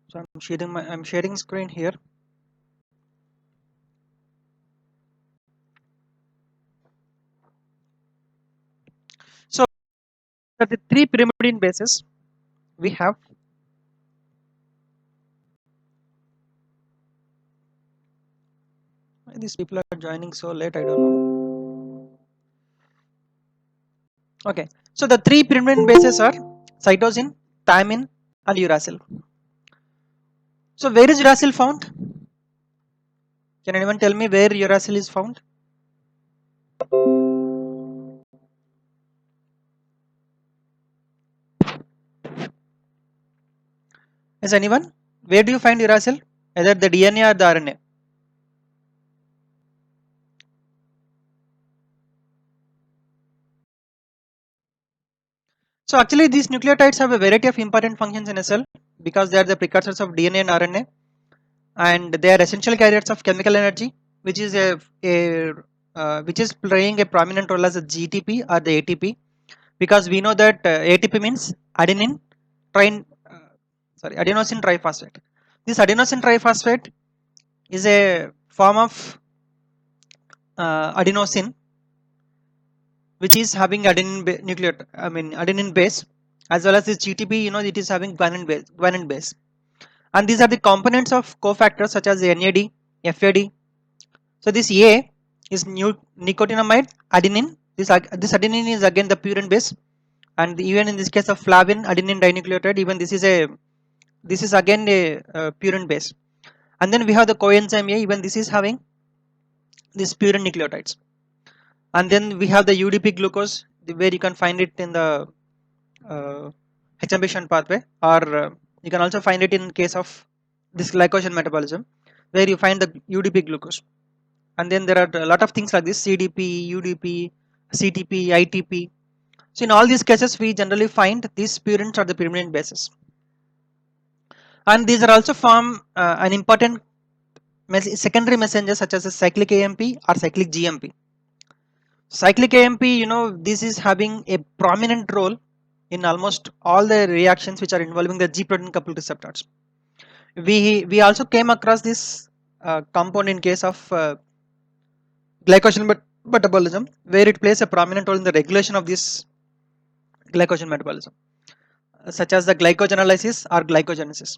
So I'm sharing screen here. So the three pyrimidine bases we have. These people are joining so late, I don't know. Okay, so the three pyrimidine bases are cytosine, thymine, and uracil. So where is uracil found? Can anyone tell me where uracil is found? Is anyone? Where do you find uracil? Either the DNA or the RNA. So actually these nucleotides have a variety of important functions in a cell because they are the precursors of DNA and RNA, and they are essential carriers of chemical energy, which is which is playing a prominent role as a GTP or the ATP, because we know that ATP means adenine trin adenosine triphosphate. This adenosine triphosphate is a form of adenosine which is having adenine adenine base, as well as this GTP, it is having guanine base, and these are the components of cofactors such as NAD, FAD. So this A is nicotinamide adenine. This adenine is again the purine base, and even in this case of flavin adenine dinucleotide, even this is again a purine base, and then we have the coenzyme A, even this is having these purine nucleotides, and then we have the UDP glucose, where you can find it in the hexamation pathway, or you can also find it in case of this glycogen metabolism, where you find the UDP glucose, and then there are a lot of things like this CDP, UDP, CTP, ITP. So in all these cases we generally find these purines are the pyrimidine bases, and these are also form an important secondary messenger such as a cyclic AMP or cyclic GMP. Cyclic AMP, this is having a prominent role in almost all the reactions which are involving the G protein coupled receptors. We also came across this compound in case of glycogen metabolism, where it plays a prominent role in the regulation of this glycogen metabolism, such as the glycogenolysis or glycogenesis.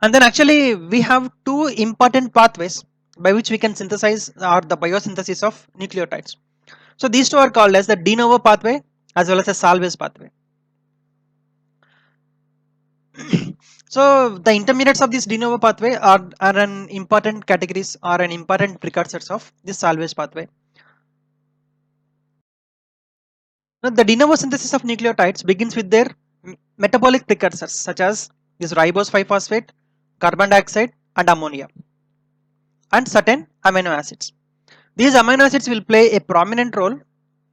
And then actually we have two important pathways by which we can synthesize or the biosynthesis of nucleotides. So these two are called as the de novo pathway as well as the Salvage pathway. So the intermediates of this de novo pathway are an important categories or an important precursors of this Salvage pathway. Now the de novo synthesis of nucleotides begins with their metabolic precursors such as this ribose 5-phosphate, carbon dioxide, and ammonia, and certain amino acids. These amino acids will play a prominent role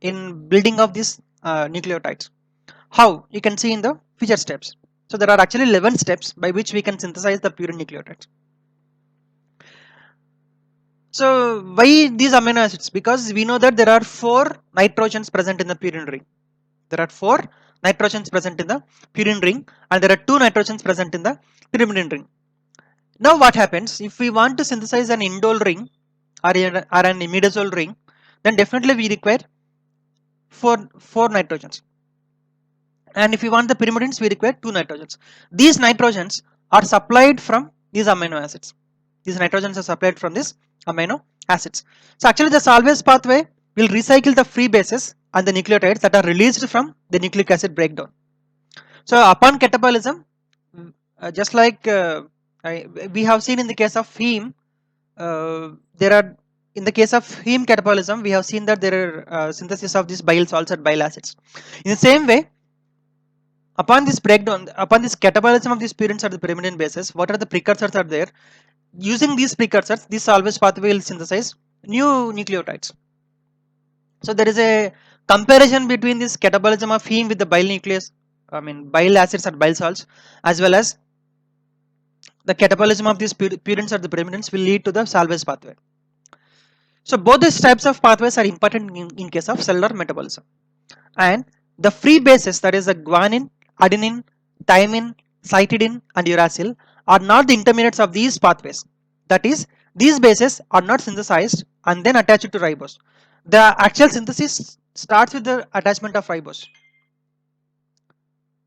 in building of these nucleotides. How? You can see in the future steps. So there are actually 11 steps by which we can synthesize the purine nucleotides. So why these amino acids? Because we know that there are 4 nitrogens present in the purine ring. There are 4 nitrogens present in the purine ring, and there are 2 nitrogens present in the pyrimidine ring. Now what happens if we want to synthesize an indole ring or an imidazole ring? Then definitely we require 4 nitrogens, and if we want the pyrimidines we require 2 nitrogens. These nitrogens are supplied from these amino acids. These nitrogens are supplied from these amino acids. So actually the Salvage pathway will recycle the free bases and the nucleotides that are released from the nucleic acid breakdown. So upon catabolism, just like we have seen in the case of heme, there are, in the case of heme catabolism we have seen that there are synthesis of these bile salts or bile acids. In the same way, upon this breakdown, upon this catabolism of these purines or the pyrimidine bases, what are the precursors are there? Using these precursors, this Salvage pathway will synthesize new nucleotides. So there is a comparison between this catabolism of heme with the bile nucleus, bile acids or bile salts, as well as the catabolism of these purines or the pyrimidines will lead to the Salvage pathway. So both these types of pathways are important in case of cellular metabolism, and The free bases, that is the guanine, adenine, thymine, cytidine and uracil, are not the intermediates of these pathways. That is, these bases are not synthesized and then attached to ribose. The actual synthesis starts with the attachment of ribose.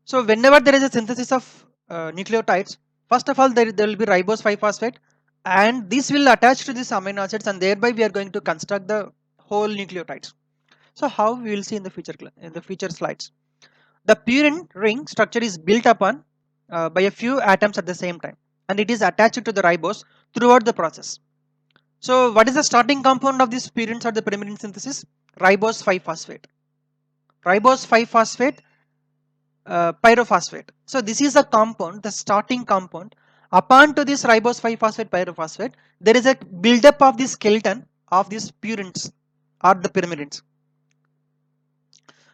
So whenever there is a synthesis of nucleotides, first of all there will be ribose 5 phosphate, and this will attach to these amino acids, and thereby we are going to construct the whole nucleotides. So how we will see in the future slides. The purine ring structure is built upon by a few atoms at the same time, and it is attached to the ribose throughout the process. So what is the starting compound of this purines or the pyrimidine synthesis? Ribose 5 phosphate. Ribose 5 phosphate pyrophosphate. So this is the compound, the starting compound. Upon to this ribose 5 phosphate pyrophosphate, there is a buildup of the skeleton of these purines or the pyrimidines.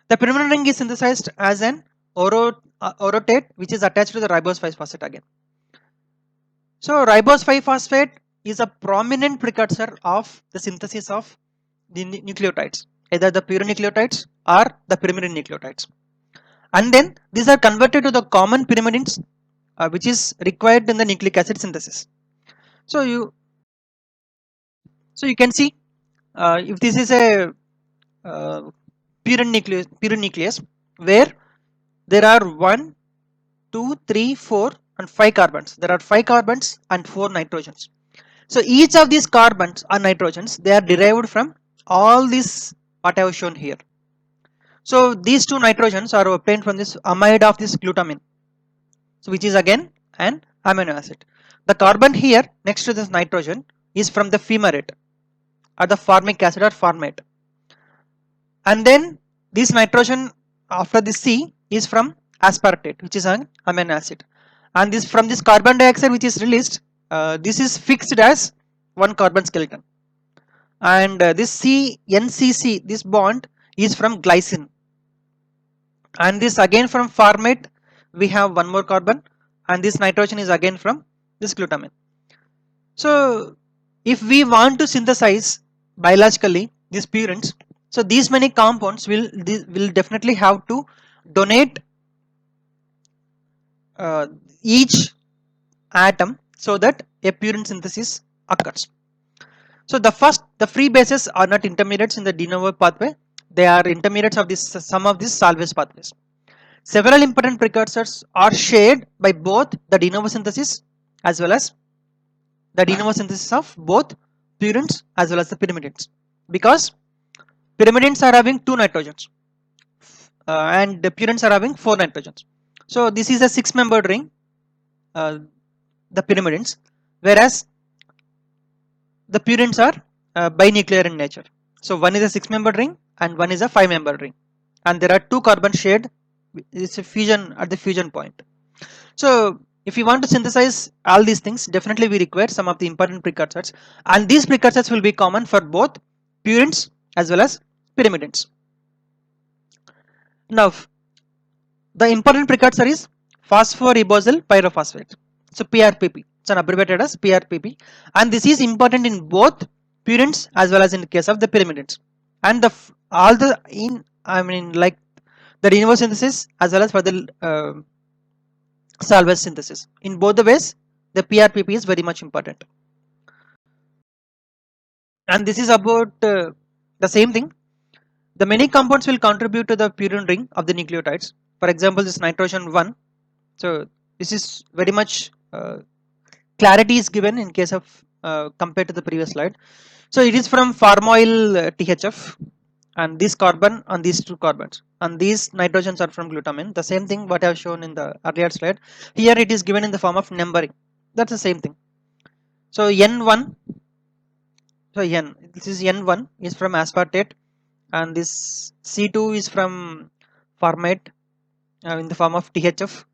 The pyrimidine ring is synthesized as an orotate which is attached to the ribose 5 phosphate again. So ribose 5 phosphate is a prominent precursor of the synthesis of the nucleotides, either the pure nucleotides or the pyrimidine nucleotides. And then these are converted to the common pyrimidines which is required in the nucleic acid synthesis. So you can see if this is a pure nucleus where there are 1, 2, 3, 4 and 5 carbons. There are 5 carbons and 4 nitrogens. So each of these carbons or nitrogens, they are derived from all these what I have shown here. So these 2 nitrogens are obtained from this amide of this glutamine, so which is again an amino acid. The carbon here next to this nitrogen is from the fumarate or the formic acid or formate, and then this nitrogen after this C is from aspartate, which is an amino acid, and this from this carbon dioxide which is released, this is fixed as one carbon skeleton, and this NCC, this bond is from glycine, and this again from formate we have one more carbon, and this nitrogen is again from this glutamine. So if we want to synthesize biologically these purines, so these many compounds will definitely have to donate each atom so that a purine synthesis occurs. So the free bases are not intermediates in the de novo pathway, they are intermediates of this some of these salvage pathways. Several important precursors are shared by both the de novo synthesis as well as the de novo synthesis of both purines as well as the pyrimidines, because pyrimidines are having 2 nitrogens and the purines are having 4 nitrogens. So this is a 6-membered ring, the pyrimidines, whereas the purines are binuclear in nature. So one is a 6-membered ring and one is a 5-membered ring, and there are 2 carbons shared. It's a fusion at the fusion point. So if you want to synthesize all these things, definitely we require some of the important precursors, and these precursors will be common for both purines as well as pyrimidines. Now the important precursor is phosphoribosyl pyrophosphate, so PRPP. It's an abbreviated as PRPP, and this is important in both purines as well as in the case of the pyrimidines, and all the like the de novo synthesis as well as for the salvage synthesis. In both the ways, the PRPP is very much important, and this is about the same thing. The many compounds will contribute to the purine ring of the nucleotides. For example, this nitrogen 1. So this is very much clarity is given in case of compared to the previous slide. So it is from formoyl THF, and this carbon on these 2 carbons, and these nitrogens are from glutamine. The same thing what I have shown in the earlier slide. Here it is given in the form of numbering. That's the same thing. So N1, so this is N1 is from aspartate, and this C2 is from formate in the form of THF,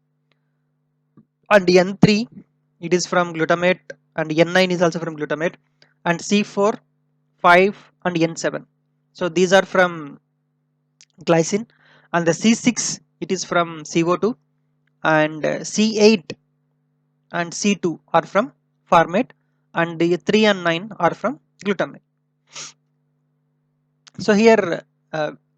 and N3 it is from glutamate, and N9 is also from glutamate, and C4, 5 and N7. So these are from glycine, and the C6 it is from CO2, and C8 and C2 are from formate, and the 3 and 9 are from glutamate. So here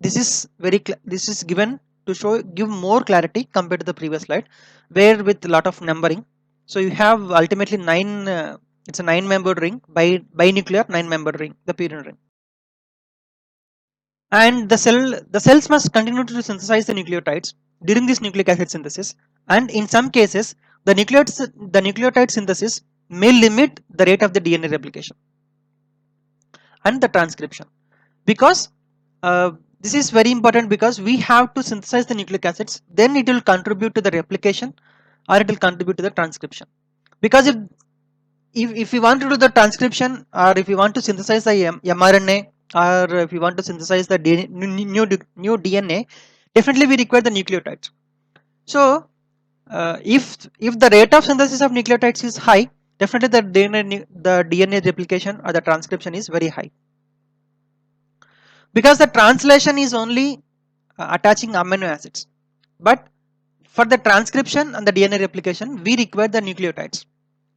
this is given to give more clarity compared to the previous slide, where with a lot of numbering. So you have ultimately 9. It's a 9-membered ring, binuclear 9-membered ring, the purine ring. And the cells must continue to synthesize the nucleotides during this nucleic acid synthesis, and in some cases the nucleotide synthesis may limit the rate of the DNA replication and the transcription, because this is very important, because we have to synthesize the nucleic acids, then it will contribute to the replication or it will contribute to the transcription. Because if we want to do the transcription, or if we want to synthesize the mRNA, or if we want to synthesize the new DNA, definitely we require the nucleotides. So if the rate of synthesis of nucleotides is high, definitely the DNA replication or the transcription is very high, because the translation is only attaching amino acids, but for the transcription and the DNA replication we require the nucleotides,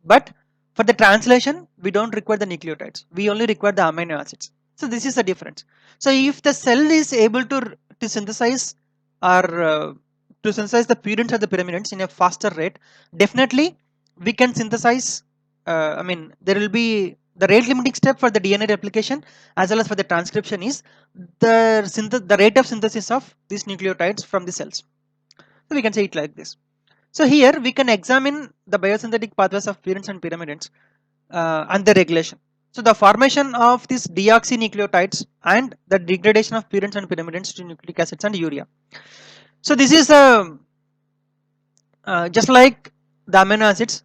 but for the translation we don't require the nucleotides, we only require the amino acids. So this is the difference. So if the cell is able to synthesize, or to synthesize the purines or the pyrimidines in a faster rate, definitely we can synthesize, there will be the rate limiting step for the DNA replication as well as for the transcription is the rate of synthesis of these nucleotides from the cells. So we can say it like this. So here we can examine the biosynthetic pathways of purines and pyrimidines and the regulation. So the formation of these deoxynucleotides and the degradation of purines and pyrimidines to nucleic acids and urea. So this is just like the amino acids,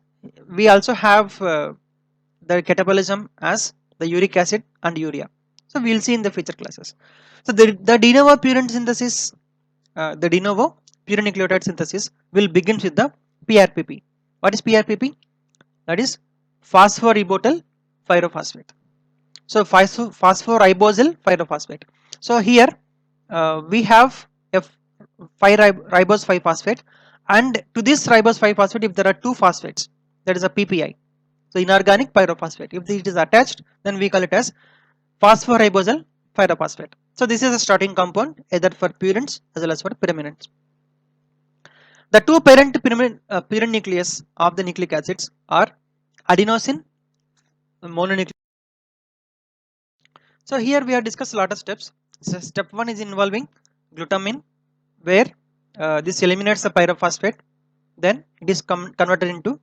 we also have the catabolism as the uric acid and urea. So we will see in the future classes. So the de novo purine synthesis, the de novo purine nucleotide synthesis will begin with the PRPP. What is PRPP? That is phosphoribotyl pyrophosphate. So phosphoribosyl pyrophosphate. So here we have a ribose 5 phosphate, and to this ribose 5 phosphate, if there are 2 phosphates, that is a PPI. So inorganic pyrophosphate. If it is attached, then we call it as phosphoribosyl pyrophosphate. So this is a starting compound either for purines as well as for pyrimidines. The two parent purine nucleus of the nucleic acids are adenosine mononucleotide. So here we have discussed a lot of steps. So step 1 is involving glutamine, where this eliminates the pyrophosphate, then it is converted into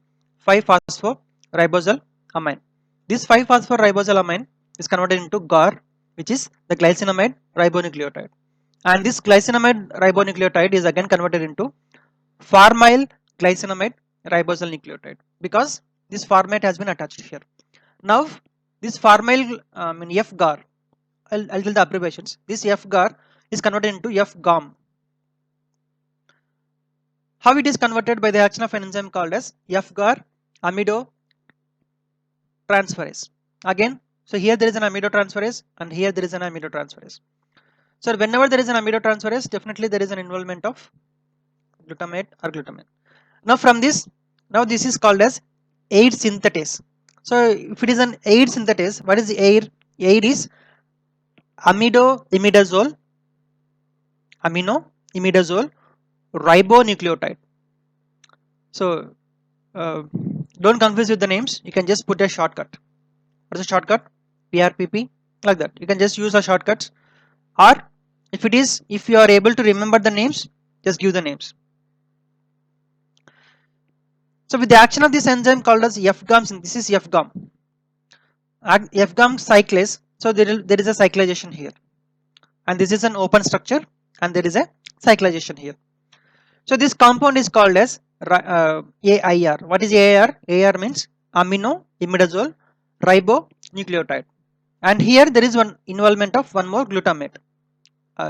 5-phosphoribosyl amine. This 5-phosphoribosyl amine is converted into GAR, which is the glycinamide ribonucleotide, and this glycinamide ribonucleotide is again converted into formyl glycinamide ribosyl nucleotide, because this format has been attached here. Now this formyl FGAR, I'll tell the abbreviations. This FGAR is converted into FGAM. How it is converted? By the action of an enzyme called as FGAR amido transferase. Again, so here there is an amido transferase and here there is an amido transferase. So whenever there is an amido transferase, definitely there is an involvement of glutamate or glutamine. Now from this, now this is called as aid synthetase. So if it is an aid synthetase, what is the aid? Aid is amino imidazole ribonucleotide. So don't confuse with the names, you can just put a shortcut. What is the shortcut? PRPP, like that. You can just use the shortcuts, or if you are able to remember the names, just give the names. So with the action of this enzyme called as FGAM, this is FGAM. FGAM cyclase. So there is a cyclization here, and this is an open structure, and there is a cyclization here. So this compound is called as AIR. What is AIR? AIR means amino imidazole ribonucleotide, and here there is one involvement of one more glutamate,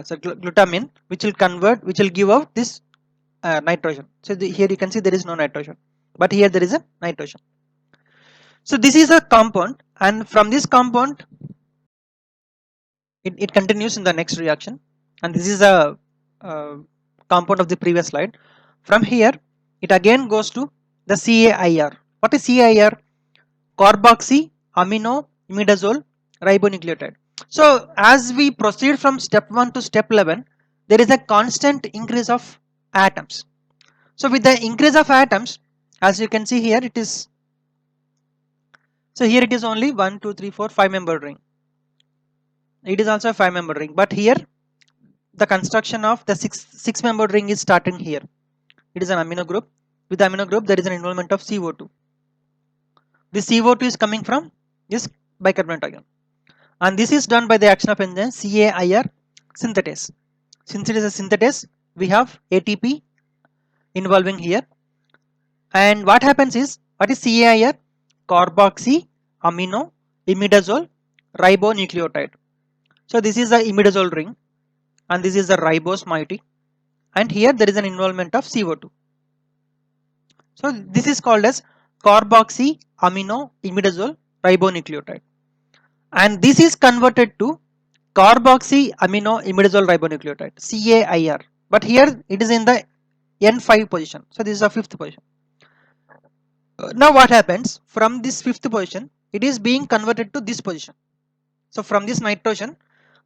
so glutamine, which will give out this nitrogen. So here you can see there is no nitrogen, but here there is a nitrogen. So this is a compound, and from this compound it continues in the next reaction, and this is a compound of the previous slide. From here it again goes to the CAIR. What is CAIR? Carboxy amino imidazole ribonucleotide. So as we proceed from step 1 to step 11, there is a constant increase of atoms. So with the increase of atoms, as you can see here, it is, so here it is only 1 2 3 4 5 member ring. It is also a 5 member ring, but here the construction of the six member ring is starting here. It is an amino group. With the amino group there is an involvement of CO2. This CO2 is coming from this bicarbonate ion, and this is done by the action of enzyme CAIR synthetase. Since it is a synthetase, we have ATP involving here, and what happens is, what is CAIR? Carboxy amino imidazole ribonucleotide. So this is the imidazole ring, and this is the ribose moiety, and here there is an involvement of CO2. So this is called as carboxy amino imidazole ribonucleotide, and this is converted to carboxy amino imidazole ribonucleotide CAIR, but here it is in the N5 position. So this is a fifth position. Now what happens, from this fifth position it is being converted to this position. So from this nitrogen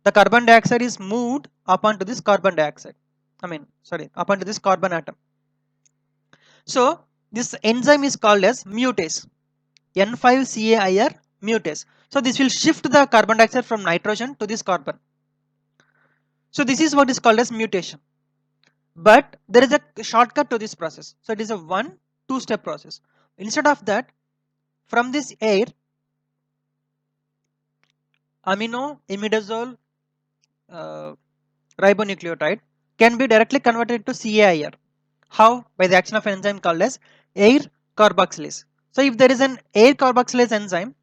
the carbon dioxide is moved up onto this carbon dioxide, up onto this carbon atom. So this enzyme is called as mutase, N5CAIR mutase. So this will shift the carbon dioxide from nitrogen to this carbon. So this is what is called as mutation. But there is a shortcut to this process. So it is a 1-2 step process. Instead of that, from this air, amino imidazole ribonucleotide can be directly converted to CAIR. How? By the action of an enzyme called as air carboxylase. So if there is an air carboxylase enzyme,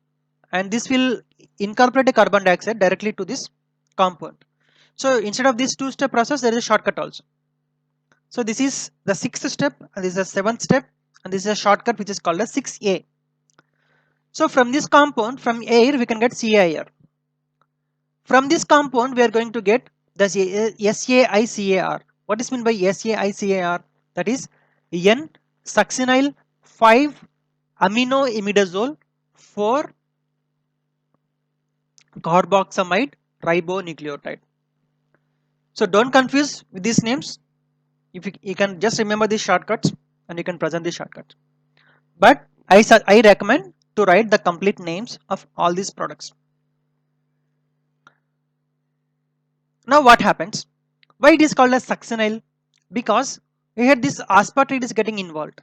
and this will incorporate a carbon dioxide directly to this compound. So instead of this 2-step process, there is a shortcut also. So this is the 6th step, and this is the 7th step, and this is a shortcut which is called as 6A. So from this compound, from air, we can get CAIR. From this compound we are going to get the SAICAR. What is meant by SAICAR? That is N succinyl 5 amino imidazole 4 carboxamide ribonucleotide. So don't confuse with these names. If you can just remember these shortcuts and you can present these shortcuts. But I recommend to write the complete names of all these products. Now what happens? Why it is called as succinyl? Because here this aspartate is getting involved.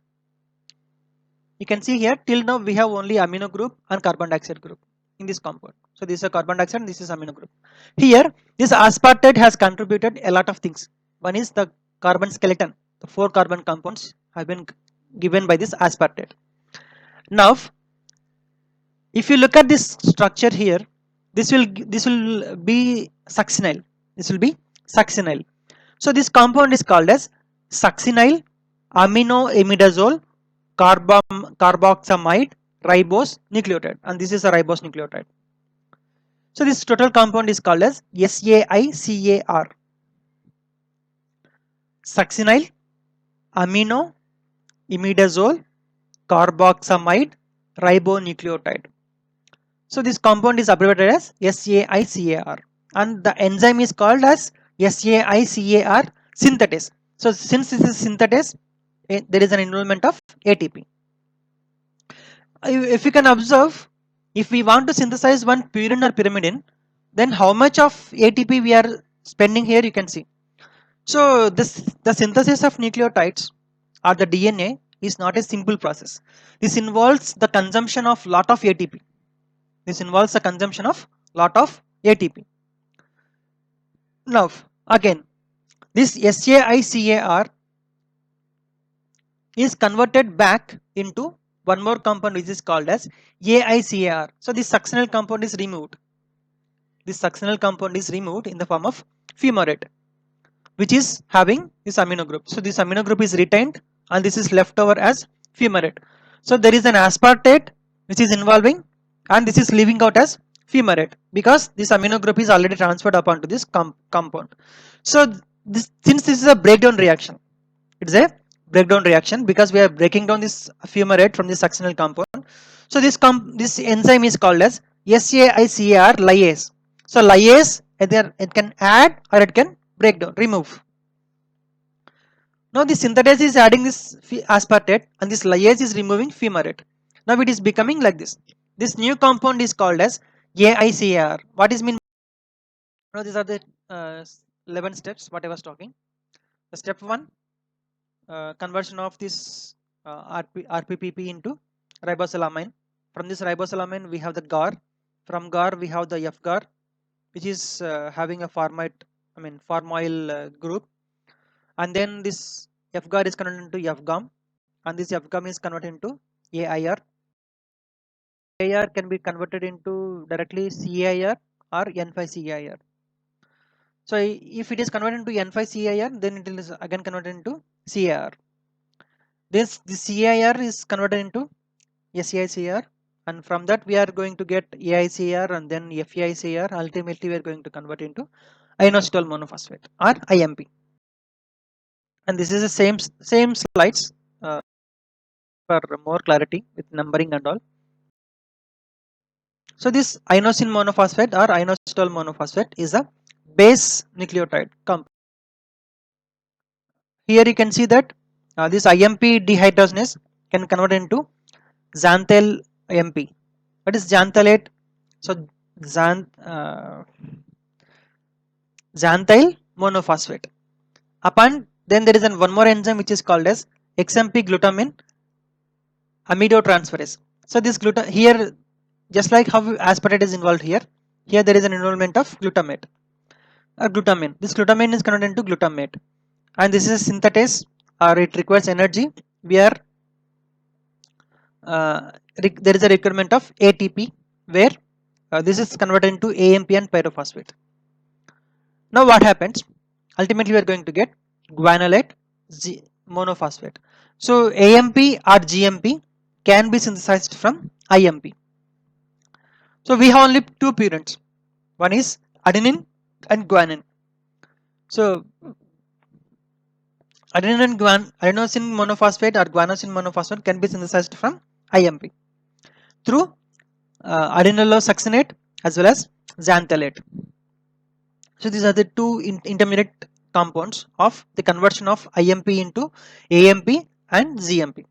You can see here till now we have only amino group and carbon dioxide group in this compound. So this is a carbon dioxide and this is amino group. Here this aspartate has contributed a lot of things. One is the carbon skeleton. The 4 carbon compounds have been given by this aspartate. Now if you look at this structure here, this will be succinyl. This will be succinyl. So this compound is called as succinyl amino imidazole carboxamide ribose nucleotide, and this is a ribose nucleotide. So this total compound is called as SAICAR, succinyl amino imidazole carboxamide ribonucleotide. So this compound is abbreviated as SAICAR, and the enzyme is called as SAICAR synthetase. So since this is synthetase, there is an involvement of ATP. If you can observe, if we want to synthesize one purine or pyrimidine, then how much of ATP we are spending here, you can see. So the synthesis of nucleotides or the DNA is not a simple process. This involves the consumption of lot of ATP. This involves the consumption of lot of ATP. Now again, this SAICAR is converted back into one more compound which is called as AICAR. So this succinyl compound is removed. This succinyl compound is removed in the form of fumarate, which is having this amino group. So this amino group is retained and this is left over as fumarate. So there is an aspartate which is involving, and this is leaving out as fumarate because this amino group is already transferred upon to this compound. So since this is a breakdown reaction, it is a breakdown reaction because we are breaking down this fumarate from this succinyl compound. So this enzyme is called as SAICAR lyase. So lyase, either it can add or it can breakdown, remove. Now the synthetase is adding this aspartate and this lyase is removing fumarate. Now it is becoming like this. This new compound is called as AICAR. What is mean? Now these are the 11 steps what I was talking. The step 1, conversion of this RPPP into ribosylamine. From this ribosylamine we have the GAR. From GAR we have the FGAR, which is having a formoyl group, and then this FGAR is converted into FGAM, and this FGAM is converted into AIR. AIR can be converted into directly CAIR or N5CAIR. So if it is converted into N5CAIR, then it is again converted into CAR. The CAIR is converted into SAICR, and from that we are going to get AICR and then FAICR. Ultimately we are going to convert into inositol monophosphate or IMP. And this is the same slides for more clarity with numbering and all. So this inosine monophosphate or inositol monophosphate is a base nucleotide compound. Here you can see that this IMP dehydrogenase can convert into xanthal MP. What is xanthalate? So xanthyl monophosphate. Upon then there is one more enzyme which is called as XMP glutamine amidotransferase. So this here, just like how aspartate is involved here there is an involvement of glutamate or glutamine. This glutamine is converted into glutamate, and this is a synthetase or it requires energy where there is a requirement of ATP where this is converted into AMP and pyrophosphate. Now what happens? Ultimately we are going to get guanylate monophosphate. So AMP or GMP can be synthesized from IMP. So we have only two purines. One is adenine and guanine. So adenosine monophosphate or guanosine monophosphate can be synthesized from IMP through adenylosuccinate as well as xanthalate. So these are the two intermediate compounds of the conversion of IMP into AMP and GMP.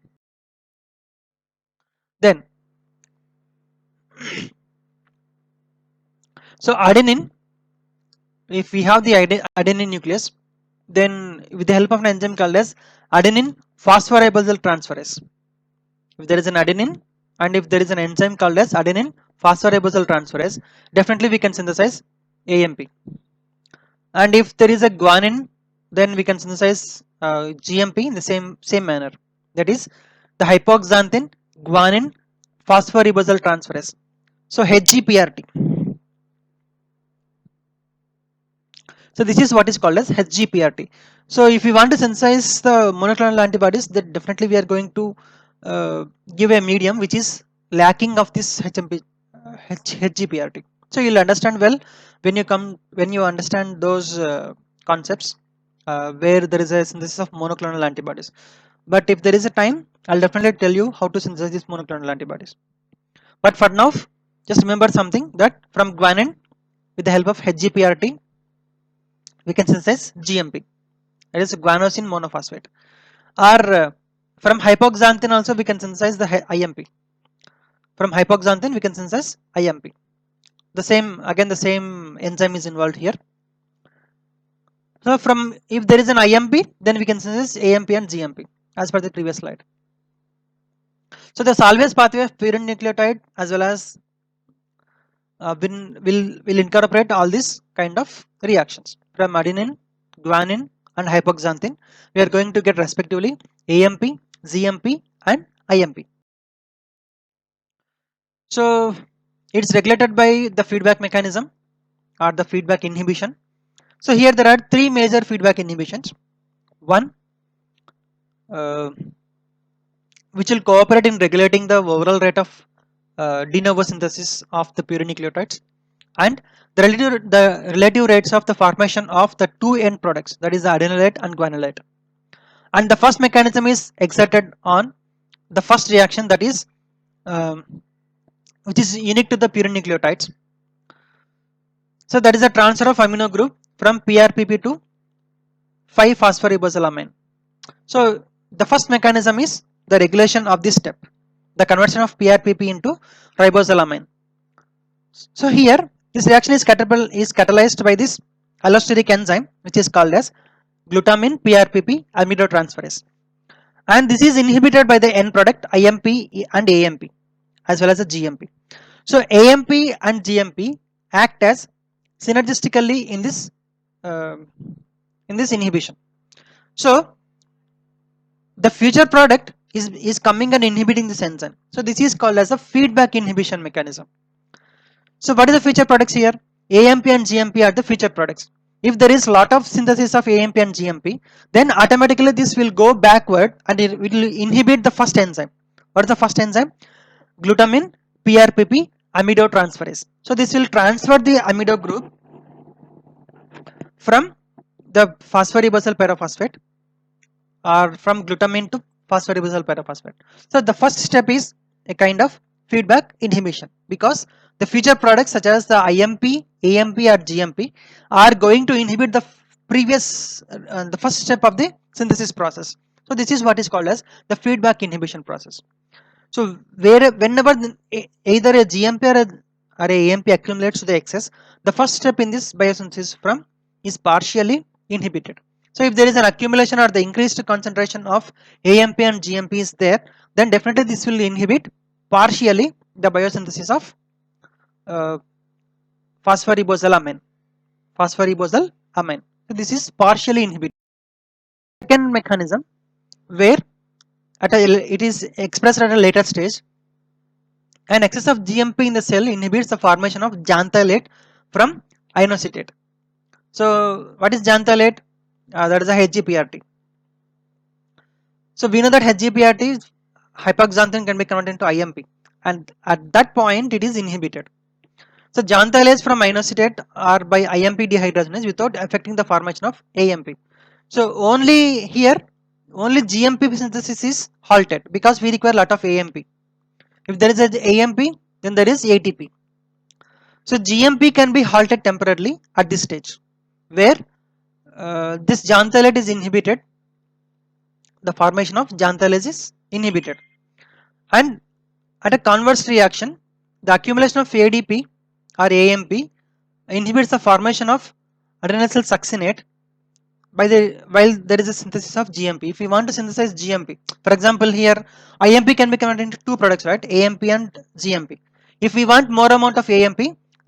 Then, so adenine, if we have the adenine nucleus, then with the help of an enzyme called as adenine phosphoribosal transferase. If there is an adenine and if there is an enzyme called as adenine phosphoribosal transferase, definitely we can synthesize AMP. And if there is a guanine, then we can synthesize GMP in the same manner. That is the hypoxanthine guanine phosphoribosal transferase. So HGPRT. So this is what is called as HGPRT. So if we want to synthesize the monoclonal antibodies, then definitely we are going to give a medium which is lacking of this HGPRT. So you'll understand well when you understand those concepts where there is a synthesis of monoclonal antibodies. But if there is a time, I'll definitely tell you how to synthesize these monoclonal antibodies. But for now, just remember something, that from guanine with the help of HGPRT, we can synthesize GMP, that is guanosine monophosphate. Or from hypoxanthine also we can synthesize the IMP. From hypoxanthine we can synthesize IMP. The same enzyme is involved here. So from if there is an IMP, then we can synthesize AMP and GMP as per the previous slide. So the Salvage pathway of purine nucleotide as well as will incorporate all these kind of reactions. From adenine, guanine and hypoxanthine, we are going to get respectively AMP, GMP and IMP. So it's regulated by the feedback mechanism or the feedback inhibition. So here there are three major feedback inhibitions. One, which will cooperate in regulating the overall rate of de novo synthesis of the purine nucleotides, and the relative rates of the formation of the two end products, that is the adenylate and guanylate. And the first mechanism is exerted on the first reaction, that is which is unique to the purine nucleotides. So that is the transfer of amino group from PRPP to 5-phosphoribosylamine. So the first mechanism is the regulation of this step, the conversion of PRPP into ribosylamine. So here this reaction is catalyzed by this allosteric enzyme which is called as glutamine PRPP aminotransferase, and this is inhibited by the end product IMP and AMP as well as the GMP. So AMP and GMP act as synergistically uh, in this inhibition. So the future product is coming and inhibiting this enzyme. So this is called as a feedback inhibition mechanism. So what is the future products here? AMP and GMP are the future products. If there is lot of synthesis of AMP and GMP, then automatically this will go backward and it will inhibit the first enzyme. What is the first enzyme? Glutamine PRPP amidotransferase. So this will transfer the amido group from the phosphoribosyl pyrophosphate or from glutamine to phosphoribosyl pyrophosphate. So the first step is a kind of feedback inhibition, because the future products such as the IMP, AMP or GMP are going to inhibit the previous the first step of the synthesis process. So this is what is called as the feedback inhibition process. So whenever either a GMP or a AMP accumulates to the excess, the first step in this biosynthesis from is partially inhibited. So if there is an accumulation or the increased concentration of AMP and GMP is there, then definitely this will inhibit partially the biosynthesis of phosphoribosylamine. So this is partially inhibited. Second mechanism where it is expressed at a later stage. An excess of GMP in the cell inhibits the formation of xanthylate from inocetate. So what is xanthylate? That is a HGPRT. So we know that HGPRT hypoxanthine can be converted into IMP, and at that point it is inhibited. So xanthylase from inocetate are by IMP dehydrogenase without affecting the formation of AMP. So only here only GMP synthesis is halted because we require a lot of AMP. If there is an AMP, then there is ATP. So GMP can be halted temporarily at this stage, where this xanthylate is inhibited. The formation of xanthylase is inhibited, and at a converse reaction, the accumulation of ADP or AMP inhibits the formation of adenylyl succinate while there is a synthesis of GMP. If we want to synthesize GMP, for example, here IMP can be converted into two products, right? AMP and GMP. If we want more amount of AMP,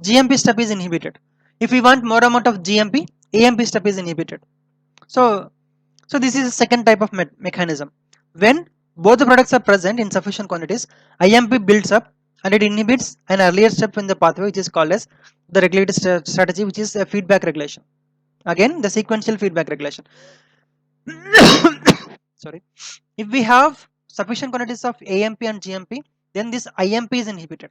GMP step is inhibited. If we want more amount of GMP, AMP step is inhibited. So this is the second type of mechanism. When both the products are present in sufficient quantities, IMP builds up and it inhibits an earlier step in the pathway, which is called as the regulated strategy, which is a feedback regulation. Again, the sequential feedback regulation. Sorry. If we have sufficient quantities of AMP and GMP, then this IMP is inhibited.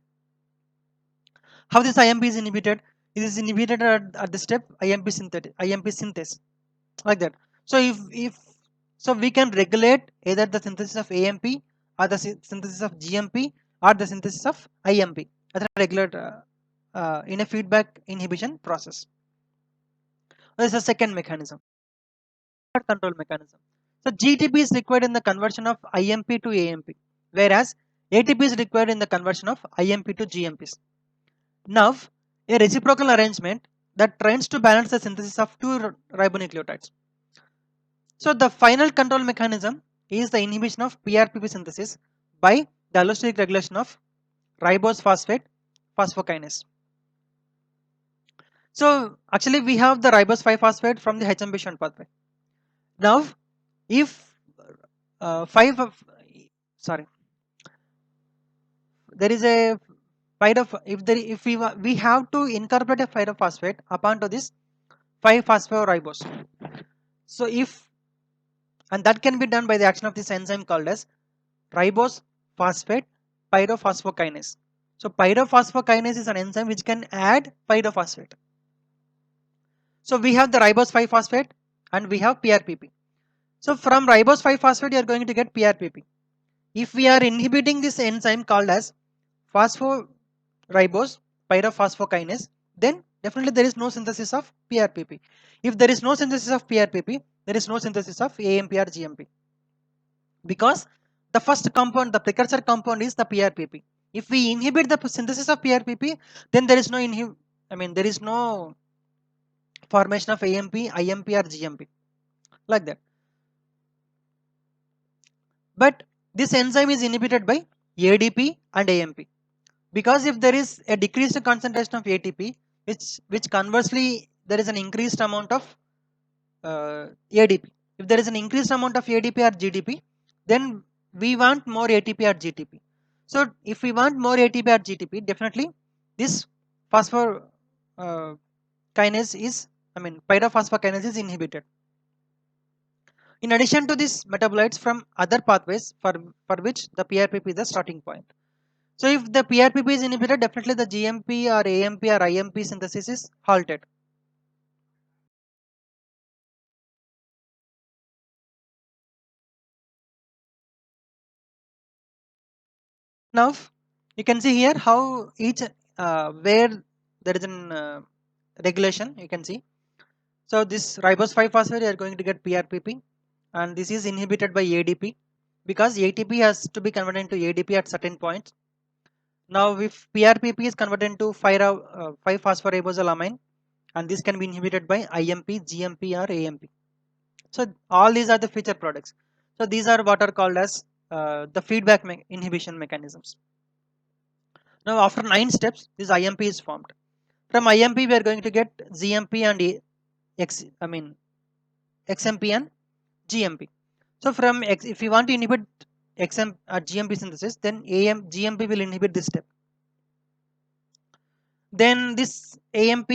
How this IMP is inhibited? It is inhibited at the step IMP synthase, like that. So if so we can regulate either the synthesis of AMP or the synthesis of GMP or the synthesis of IMP as a regular in a feedback inhibition process. This is the second mechanism. Third control mechanism. So GTP is required in the conversion of IMP to AMP, whereas ATP is required in the conversion of IMP to GMPs. Now, a reciprocal arrangement that tries to balance the synthesis of two ribonucleotides. So the final control mechanism is the inhibition of PRPP synthesis by the allosteric regulation of ribose phosphate phosphokinase. So actually we have the ribose 5-phosphate from the HMB shunt pathway. Now if there is a we have to incorporate a pyrophosphate upon to this 5-phosphoRibose. So and that can be done by the action of this enzyme called as ribose phosphate pyrophosphokinase. So pyrophosphokinase is an enzyme which can add pyrophosphate. So we have the ribose 5-phosphate and we have PRPP. So from ribose 5-phosphate you are going to get PRPP. If we are inhibiting this enzyme called as phospho ribose pyrophosphokinase, then definitely there is no synthesis of PRPP. If there is no synthesis of PRPP, there is no synthesis of AMP or GMP, because the first compound, the precursor compound is the PRPP. If we inhibit the synthesis of PRPP, then there is no there is no formation of AMP, IMP or GMP, like that. But this enzyme is inhibited by ADP and AMP, because if there is a decreased concentration of ATP, which conversely there is an increased amount of ADP. If there is an increased amount of ADP or GDP, then we want more ATP or GTP. So if we want more ATP or GTP, definitely this phosphor uh, kinase is, pyrophosphorkinase is inhibited. In addition to these metabolites from other pathways for which the PRPP is the starting point. So if the PRPP is inhibited, definitely the GMP or AMP or IMP synthesis is halted. Now you can see here how each where there is an regulation, you can see. So this ribose 5 phosphate you are going to get PRPP, and this is inhibited by ADP, because ATP has to be converted into ADP at certain points. Now if PRPP is converted into 5 phosphoribosal amine, and this can be inhibited by IMP, GMP or AMP. So all these are the feature products. So these are what are called as the feedback inhibition mechanisms. Now after 9 steps, this IMP is formed. From IMP we are going to get ZMP and XMP and GMP. So from if you want to inhibit XM or GMP synthesis, then GMP will inhibit this step. Then this AMP,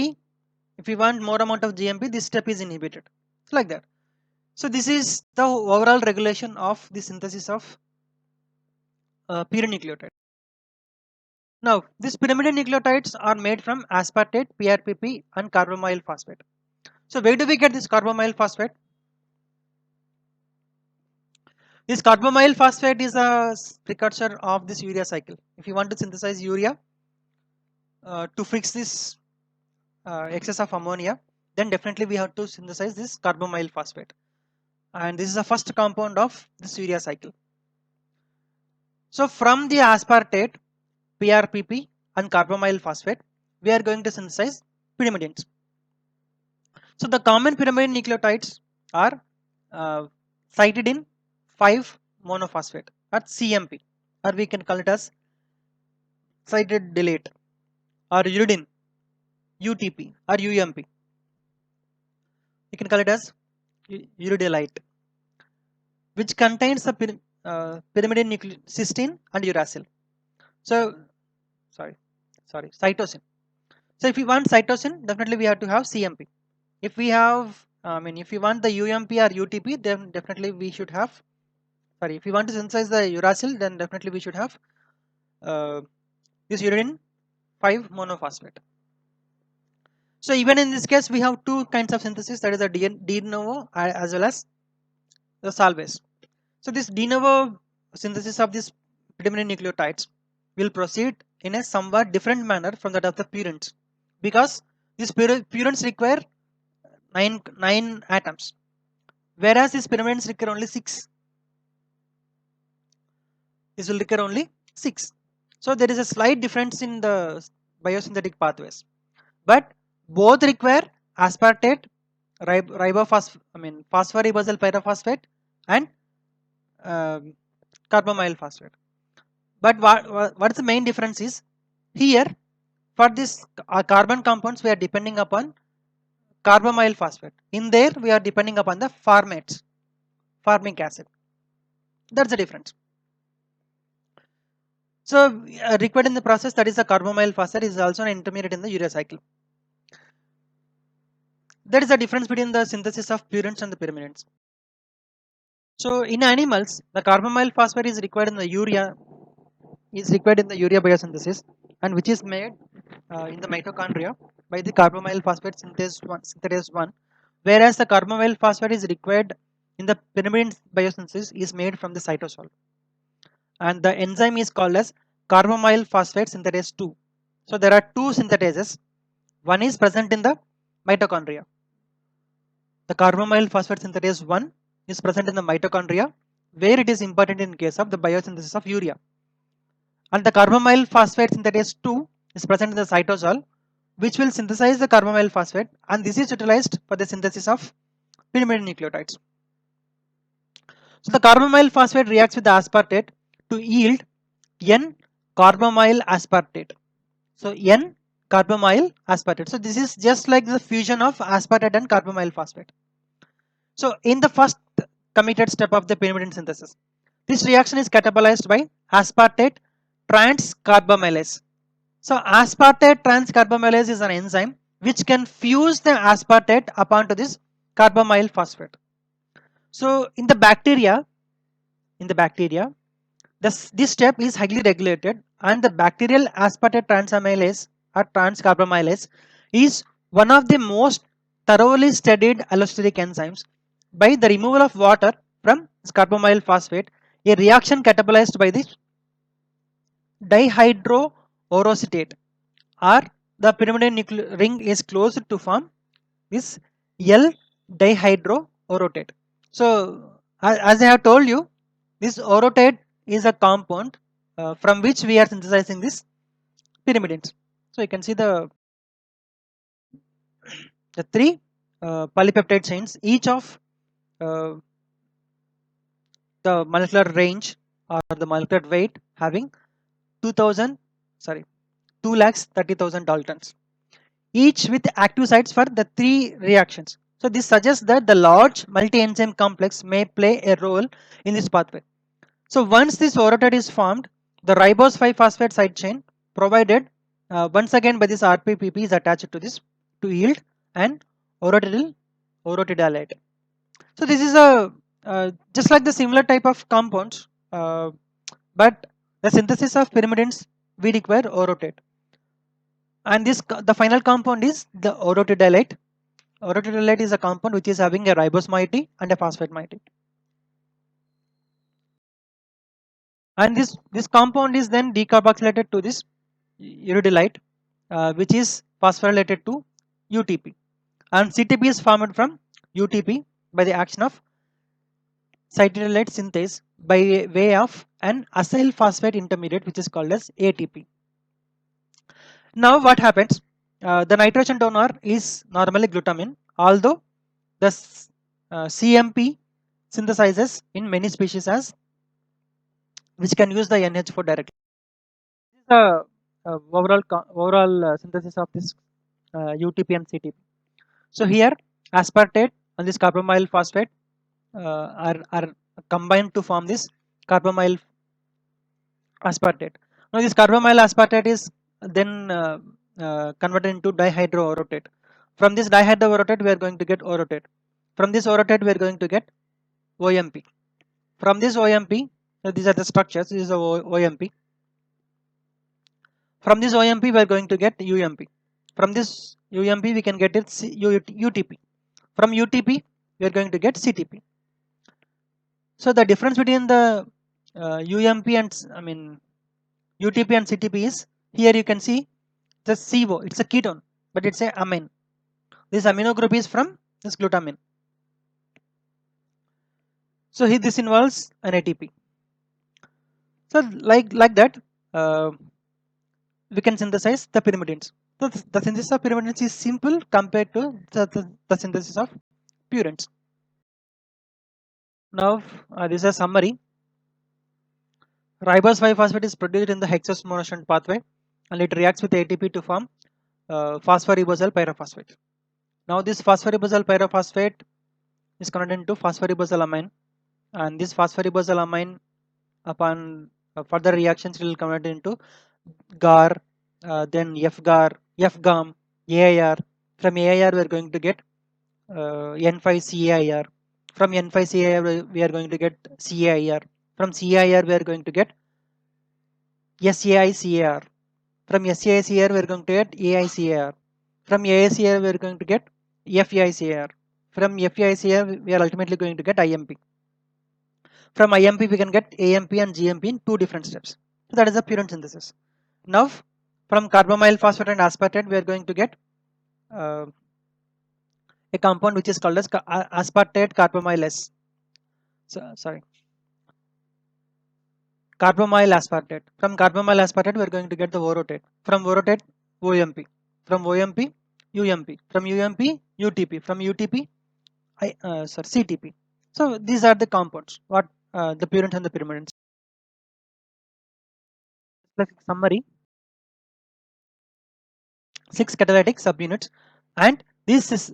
if you want more amount of GMP, this step is inhibited. It's like that. So this is the overall regulation of the synthesis of pyronucleotide. Now, these pyrimidine nucleotides are made from aspartate, PRPP, and carbamyl phosphate. So, where do we get this carbamyl phosphate? This carbamyl phosphate is a precursor of this urea cycle. If you want to synthesize urea to fix this excess of ammonia, then definitely we have to synthesize this carbamyl phosphate. And this is the first compound of this urea cycle. So, from the aspartate, PRPP, and carbamyl phosphate, we are going to synthesize pyrimidines. So the common pyrimidine nucleotides are cited in 5 monophosphate at CMP, or we can call it as cited delete, or uridine, UTP, or UMP. You can call it as uridylate, which contains the pyrimidine cysteine and uracil. So cytosine. So if we want cytosine, definitely we have to have CMP. If we have, if you want the UMP or UTP, then definitely we should have, if you want to synthesize the uracil, then definitely we should have this uridine 5 monophosphate. So even in this case, we have two kinds of synthesis, that is the de novo as well as the Solvay's. So this de novo synthesis of these pyrimidine nucleotides will proceed in a somewhat different manner from that of the purines, because these purines require 9 atoms, whereas these pyrimidines require only 6. This will require only 6. So there is a slight difference in the biosynthetic pathways, but both require aspartate, phosphoribosal pyrophosphate, and carbamyl phosphate. But what's the main difference is, here for this carbon compounds we are depending upon carbamyl phosphate. In there we are depending upon the formic acid. That's the difference. So required in the process, that is the carbamyl phosphate, is also an intermediate in the urea cycle. That is the difference between the synthesis of purines and the pyrimidines. So in animals, the carbamyl phosphate is required in the urea biosynthesis, and which is made in the mitochondria by the carbamyl phosphate synthase 1, whereas the carbamyl phosphate is required in the pyrimidine biosynthesis is made from the cytosol, and the enzyme is called as carbamyl phosphate synthetase 2. So there are two synthetases. One is present in the mitochondria. The carbamyl phosphate synthetase 1 is present in the mitochondria, where it is important in case of the biosynthesis of urea. And the carbamyl phosphate synthetase 2 is present in the cytosol, which will synthesize the carbamyl phosphate, and this is utilized for the synthesis of pyrimidine nucleotides. So the carbamyl phosphate reacts with the aspartate to yield N carbamyl aspartate. So N carbamyl aspartate. So this is just like the fusion of aspartate and carbamyl phosphate. So in the first committed step of the pyrimidine synthesis, this reaction is catabolized by aspartate transcarbamylase. So aspartate transcarbamylase is an enzyme which can fuse the aspartate upon to this carbamyl phosphate. So in the bacteria, this step is highly regulated, and the bacterial aspartate transamylase or transcarbamylase is one of the most thoroughly studied allosteric enzymes. By the removal of water from carbamyl phosphate, a reaction catalyzed by this dihydroorotate or the pyrimidine ring is closed to form this L dihydroorotate. So as I have told you, this orotate is a compound from which we are synthesizing this pyrimidines. So you can see the three polypeptide chains, each of uh, the molecular range or the molecular weight having 2,30,000 Daltons, each with active sites for the three reactions. So this suggests that the large multi-enzyme complex may play a role in this pathway. So once this orotate is formed, the ribose 5-phosphate side chain provided once again by this RPPP is attached to this to yield an orotidylate. So this is a just like the similar type of compounds, but the synthesis of pyrimidines we require orotate, and this the final compound is the orotidylate. Orotidylate is a compound which is having a ribose moiety and a phosphate moiety, and this compound is then decarboxylated to this uridylate, which is phosphorylated to UTP, and CTP is formed from UTP by the action of citidylate synthase by way of an acyl phosphate intermediate which is called as ATP. Now what happens? The nitrogen donor is normally glutamine, although the CMP synthesizes in many species as which can use the NH4 directly. This is the overall synthesis of this UTP and CTP. So here aspartate and this carbamyl phosphate are combined to form this carbamyl aspartate. Now this carbamyl aspartate is then converted into dihydroorotate. From this dihydroorotate we are going to get orotate. From this orotate we are going to get OMP. From this OMP, these are the structures. This is the OMP. From this OMP we are going to get UMP. From this UMP we can get it UTP. From UTP we are going to get CTP. So the difference between the UMP and UTP and CTP is, here you can see the CO, it's a ketone, but it's a amine. This amino group is from this glutamine. So here this involves an ATP. So like that we can synthesize the pyrimidines. So the synthesis of pyrimidines is simple compared to the synthesis of purines. Now this is a summary. Ribose 5-phosphate is produced in the hexosmonoation pathway, and it reacts with ATP to form phosphoribosal pyrophosphate. Now this phosphoribosal pyrophosphate is converted into phosphoribosylamine, and this phosphoribosylamine upon further reactions will convert into GAR, then FGAR, FGAM, AIR. From AIR we are going to get N5CAIR. From N5CAIR we are going to get CAIR. From CAIR we are going to get SAICAR. From SAICAR we are going to get AICAR. From AICAR we are going to get FAICAR. From FAICAR we are ultimately going to get IMP. From IMP we can get AMP and GMP in 2 different steps. So that is the purine synthesis. Now from carbamyl phosphate and aspartate we are going to get uh, a compound which is called as aspartate carbamylase. So, sorry, carbamyl aspartate. From carbamyl aspartate, we are going to get the orotate. From orotate, OMP. From OMP, UMP. From UMP, UTP. From UTP, CTP. So these are the compounds. What the purines and the pyrimidines. Like summary, 6 catalytic subunits, and this is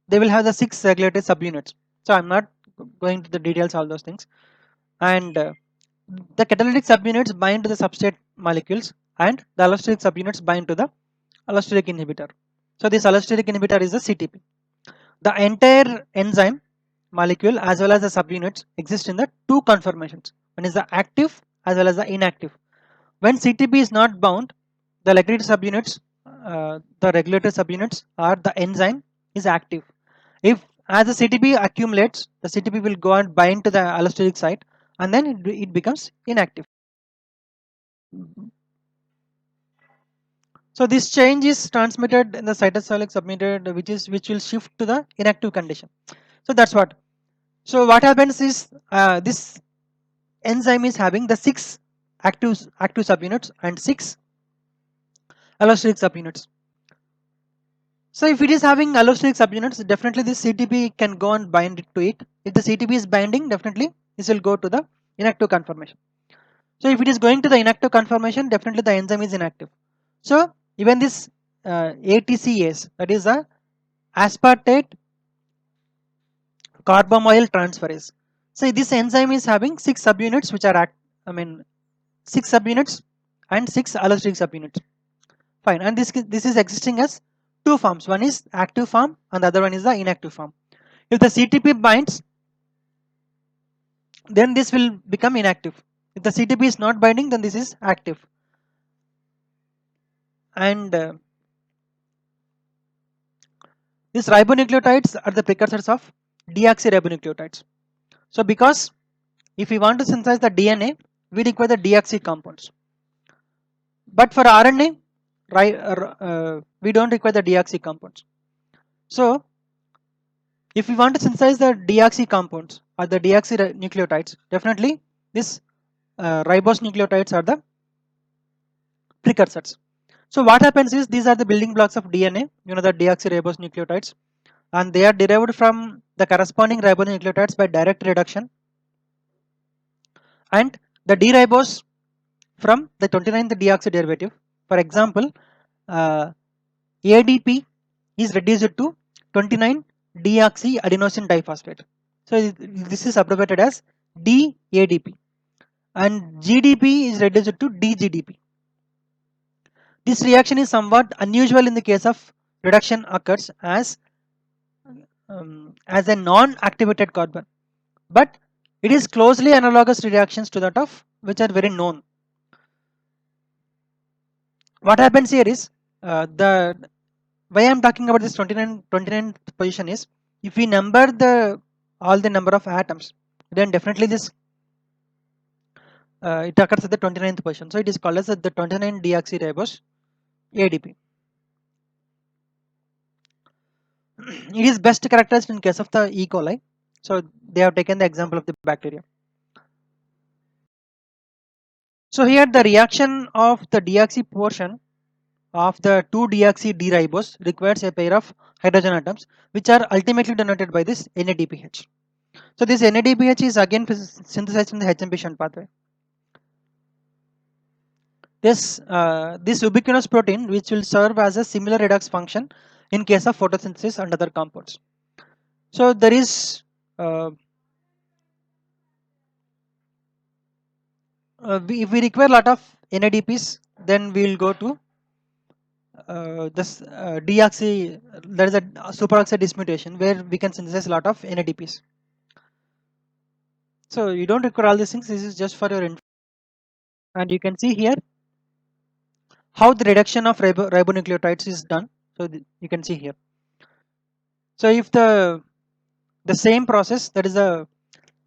they will have the 6 regulatory subunits. So I'm not going to the details all those things. And the catalytic subunits bind to the substrate molecules, and the allosteric subunits bind to the allosteric inhibitor. So this allosteric inhibitor is the CTP. The entire enzyme molecule as well as the subunits exist in the two conformations. One is the active as well as the inactive. When CTP is not bound, the regulatory subunits or the enzyme is active. If as the CTP accumulates, the CTP will go and bind to the allosteric site, and then it becomes inactive. So this change is transmitted in the cytosolic submitted, which will shift to the inactive condition. So that's what. So what happens is this enzyme is having the 6 active subunits and 6 allosteric subunits. So if it is having allosteric subunits, definitely this CTP can go and bind it to it. If the CTP is binding, definitely this will go to the inactive conformation. So if it is going to the inactive conformation, definitely the enzyme is inactive. So even this ATCase, that is a aspartate carbamyl transferase. So this enzyme is having 6 subunits which are 6 subunits and 6 allosteric subunits. Fine, and this is existing as two forms. One is active form and the other one is the inactive form. If the CTP binds, then this will become inactive. If the CTP is not binding, then this is active. And these ribonucleotides are the precursors of deoxyribonucleotides. So because if we want to synthesize the DNA, we require the deoxy compounds. But for RNA, we don't require the deoxy compounds. So if we want to synthesize the deoxy compounds or the deoxynucleotides, definitely this ribose nucleotides are the precursors. So what happens is these are the building blocks of DNA, the deoxyribose nucleotides, and they are derived from the corresponding ribonucleotides by direct reduction, and the D-ribose from the 29th deoxy derivative. For example, ADP is reduced to 29 deoxy adenosine diphosphate. So this is abbreviated as DADP, and GDP is reduced to DGDP. This reaction is somewhat unusual in the case of reduction occurs as a non-activated carbon, but it is closely analogous reactions to that of which are very known. What happens here is the why I am talking about this 29th position is if we number all the number of atoms, then definitely this it occurs at the 29th position. So it is called as the 29 deoxyribose ADP. It is best characterized in case of the E. coli. So they have taken the example of the bacteria. So here the reaction of the deoxy portion of the 2-deoxy D-ribose requires a pair of hydrogen atoms which are ultimately denoted by this NADPH. So this NADPH is again synthesized in the HMP shunt pathway. This ubiquinous protein which will serve as a similar redox function in case of photosynthesis and other compounds. So there is if we require a lot of NADPs, then we will go to this deoxy. There is a superoxide dismutation where we can synthesize a lot of NADPs. So you don't require all these things. This is just for your info. And you can see here how the reduction of ribonucleotides is done. So you can see here. So if the same process, that is a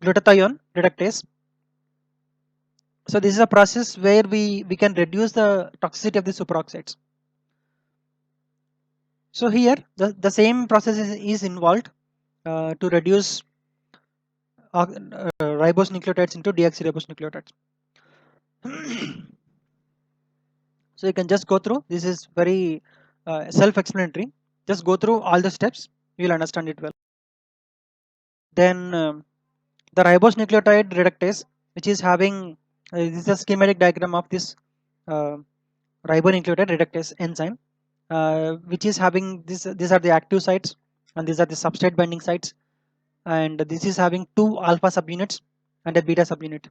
glutathione reductase. So this is a process where we can reduce the toxicity of the superoxides. So here the same process is involved to reduce ribose nucleotides into deoxyribose nucleotides. So you can just go through. This is very self-explanatory. Just go through all the steps. You will understand it well. Then the ribose nucleotide reductase, which is having this is a schematic diagram of this uh, ribonucleotide reductase enzyme, which is having this. These are the active sites, and these are the substrate binding sites, and this is having two alpha subunits and a beta subunit.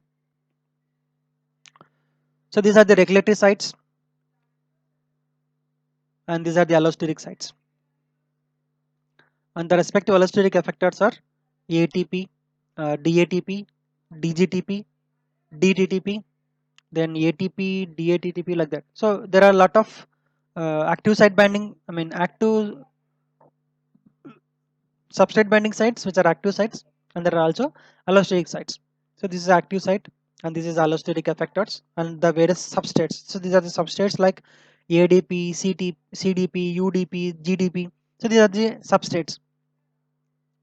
So these are the regulatory sites, and these are the allosteric sites. And the respective allosteric effectors are ATP, DATP, DGTP, DTTP, then ATP, DATTP, like that. So there are a lot of active site binding, active substrate binding sites which are active sites, and there are also allosteric sites. So this is active site and this is allosteric effectors and the various substrates. So these are the substrates like ADP, CDP, UDP, GDP. So these are the substrates,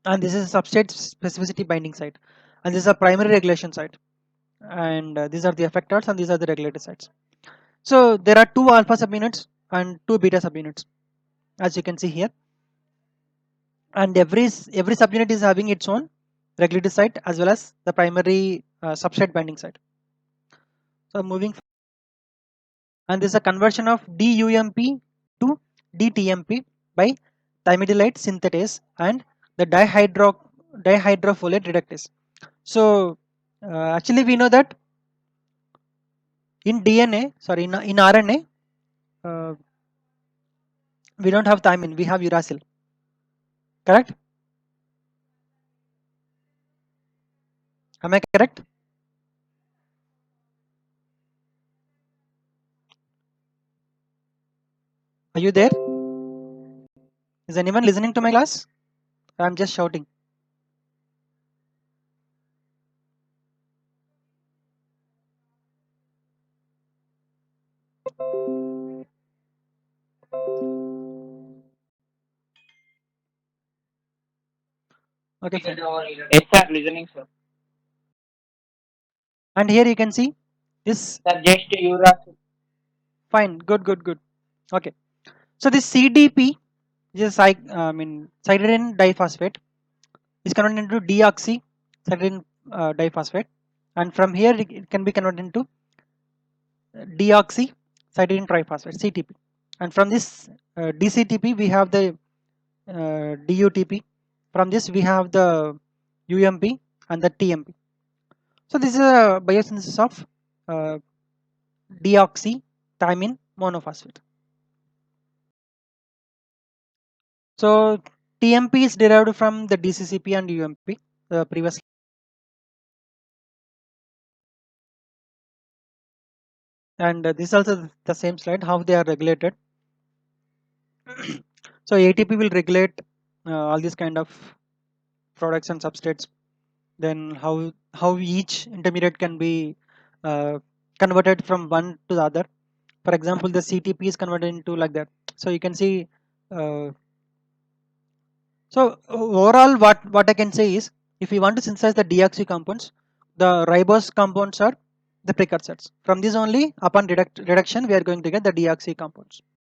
and this is a substrate specificity binding site, and this is a primary regulation site, and these are the effectors and these are the regulatory sites. So there are two alpha subunits and two beta subunits, as you can see here, and every subunit is having its own regulatory site as well as the primary substrate binding site. So moving, and this is a conversion of DUMP to DTMP by thymidylate synthetase and the dihydrofolate reductase. So actually we know that in DNA, sorry, in RNA, uh, we don't have thymine, we have uracil, correct? Am I correct? Are you there? Is anyone listening to my class? I'm just shouting. Okay, fine. Yes, sir. Listening, sir. And here you can see this. Sir, just you are. Fine, good. Okay, so this CDP is cytidine diphosphate is converted into deoxy cytidine diphosphate, and from here it can be converted into deoxy cytidine triphosphate CTP, and from this DCTP we have the DUTP. From this we have the UMP and the TMP. So this is a biosynthesis of uh, deoxythymine monophosphate. So TMP is derived from the DCCP and UMP, the previous, and this is also the same slide how they are regulated. So ATP will regulate all these kind of products and substrates. Then how each intermediate can be uh, converted from one to the other. For example, the CTP is converted into like that. So you can see. Uh, so overall, what I can say is, if we want to synthesize the deoxy compounds, the ribose compounds are the precursors. From this only, upon reduction, we are going to get the deoxy compounds.